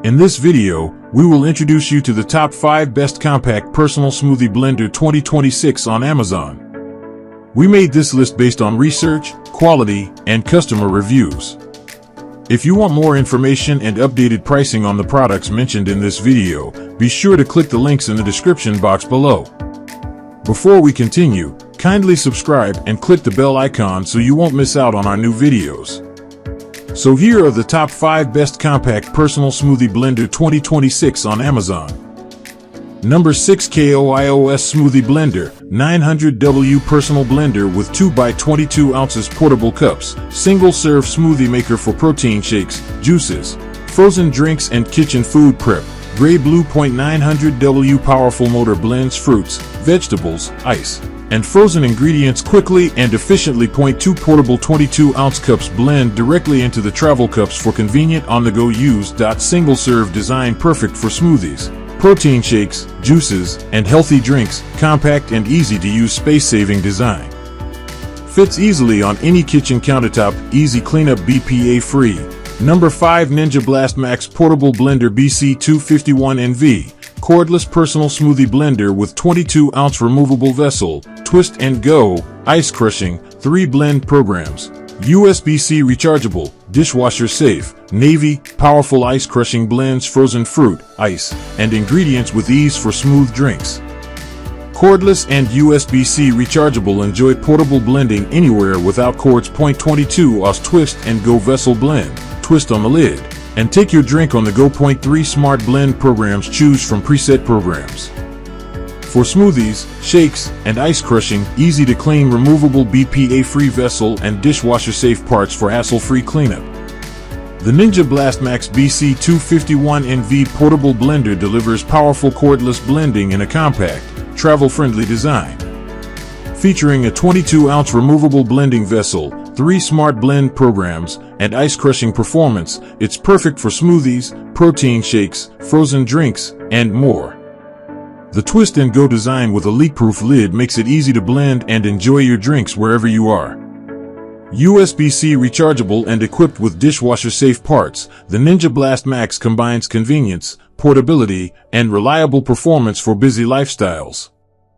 In this video, we will introduce you to the top 5 best compact personal smoothie blender 2026 on Amazon. We made this list based on research, quality, and customer reviews. If you want more information and updated pricing on the products mentioned in this video, be sure to click the links in the description box below. Before we continue, kindly subscribe and click the bell icon so you won't miss out on our new videos. So here are the top 5 best compact personal smoothie blender 2026 on Amazon. Number 6, KOIOS Smoothie Blender 900W Personal Blender with 2x22 ounces portable cups, single-serve smoothie maker for protein shakes, juices, frozen drinks and kitchen food prep. Gray Blue 900W Powerful Motor blends fruits, vegetables, ice, and frozen ingredients quickly and efficiently. 2 portable 22-ounce cups blend directly into the travel cups for convenient on-the-go use. Single-serve design perfect for smoothies, protein shakes, juices, and healthy drinks. Compact and easy to use, space-saving design. Fits easily on any kitchen countertop, easy cleanup, BPA-free. Number 5, Ninja Blast Max Portable Blender BC251NV. Cordless personal smoothie blender with 22-ounce removable vessel, twist and go, ice crushing, 3 blend programs. USB-C rechargeable, dishwasher safe, navy, powerful ice crushing blends frozen fruit, ice, and ingredients with ease for smooth drinks. Cordless and USB-C rechargeable, enjoy portable blending anywhere without cords. 22-ounce twist and go vessel blend, twist on the lid, and take your drink on the go. 3 smart blend programs, choose from preset programs. For smoothies, shakes, and ice crushing, easy to clean, removable BPA-free vessel and dishwasher-safe parts for hassle-free cleanup. The Ninja Blast Max BC251NV Portable Blender delivers powerful cordless blending in a compact, travel-friendly design. Featuring a 22-ounce removable blending vessel, 3 smart blend programs, and ice crushing performance, it's perfect for smoothies, protein shakes, frozen drinks, and more. The twist and go design with a leak-proof lid makes it easy to blend and enjoy your drinks wherever you are. USB-C rechargeable and equipped with dishwasher-safe parts, the Ninja Blast Max combines convenience, portability, and reliable performance for busy lifestyles.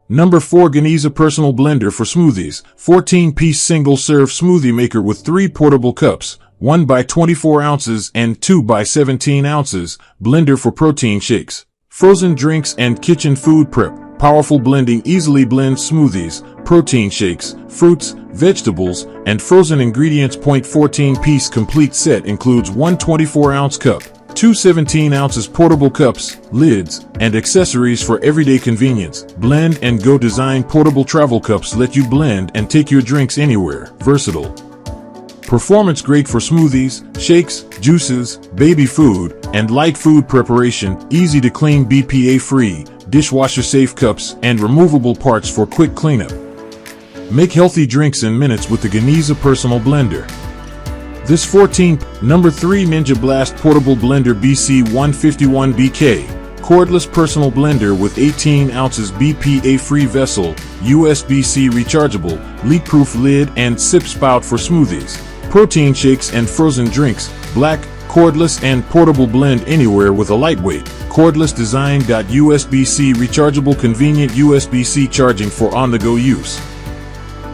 Number 4, Ganiza Personal Blender for Smoothies, 14-piece single-serve smoothie maker with 3 portable cups, 1x24 ounces and 2x17 ounces, blender for protein shakes, frozen drinks and kitchen food prep. Powerful blending easily blends smoothies, protein shakes, fruits, vegetables, and frozen ingredients. 14-piece complete set includes 1 24-ounce cup, 2 17 ounces portable cups, lids, and accessories for everyday convenience. Blend and go design portable travel cups let you blend and take your drinks anywhere. Versatile. Performance great for smoothies, shakes, juices, baby food, and light food preparation. Easy to clean, BPA-free, dishwasher-safe cups, and removable parts for quick cleanup. Make healthy drinks in minutes with the Ganiza Personal Blender. This Number 3, Ninja Blast Portable Blender BC151BK. Cordless personal blender with 18 ounces BPA-free vessel, USB-C rechargeable, leak-proof lid and sip spout for smoothies, protein shakes and frozen drinks. Black, cordless and portable blend anywhere with a lightweight, cordless design. USB-C rechargeable, convenient USB-C charging for on-the-go use.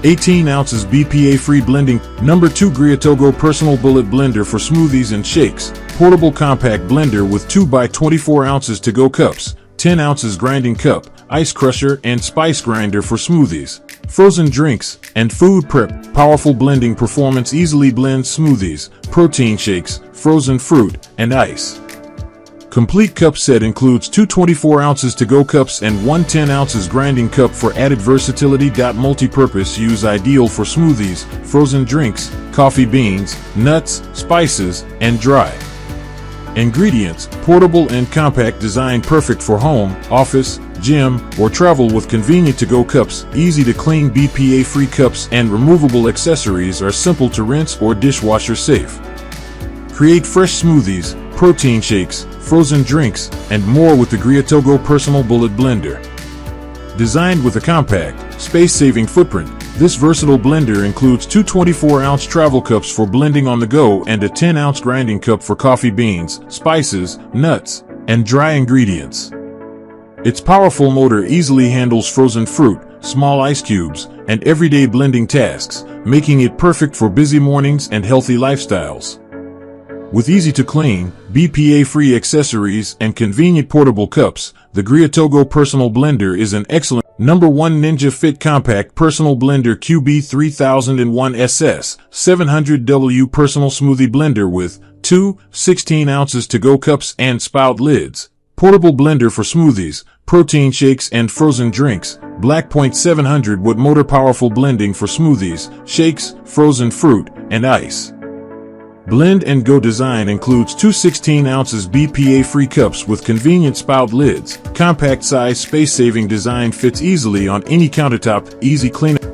18 ounces BPA-free blending. Number 2, Greatogo Personal Bullet Blender for Smoothies and Shakes. Portable compact blender with 2x24 ounces to-go cups, 10 ounces grinding cup, ice crusher and spice grinder for smoothies, frozen drinks, and food prep. Powerful blending performance easily blends smoothies, protein shakes, frozen fruit, and ice. Complete cup set includes 2 24 ounces to-go cups and 1 10 ounces grinding cup for added versatility. Multi-purpose use, ideal for smoothies, frozen drinks, coffee beans, nuts, spices, and dry ingredients. Portable and compact design, perfect for home, office, gym, or travel with convenient to-go cups. Easy to clean, BPA-free cups and removable accessories are simple to rinse or dishwasher safe. Create fresh smoothies, protein shakes, frozen drinks, and more with the Greatogo Personal Bullet Blender. Designed with a compact, space-saving footprint, This versatile blender includes two 24-ounce travel cups for blending on the go and a 10-ounce grinding cup for coffee beans, spices, nuts, and dry ingredients. Its powerful motor easily handles frozen fruit, small ice cubes, and everyday blending tasks, making it perfect for busy mornings and healthy lifestyles. With easy-to-clean, BPA-free accessories and convenient portable cups, the Greatogo Personal Blender is an excellent Number 1 Ninja Fit Compact Personal Blender QB3001SS 700W Personal Smoothie Blender with 2 16-ounces to-go cups and spout lids. Portable blender for smoothies, protein shakes and frozen drinks. Blackpoint 700-watt motor powerful blending for smoothies, shakes, frozen fruit, and ice. Blend and Go design includes two 16-ounces BPA-free cups with convenient spout lids. Compact size space-saving design fits easily on any countertop, easy cleanup.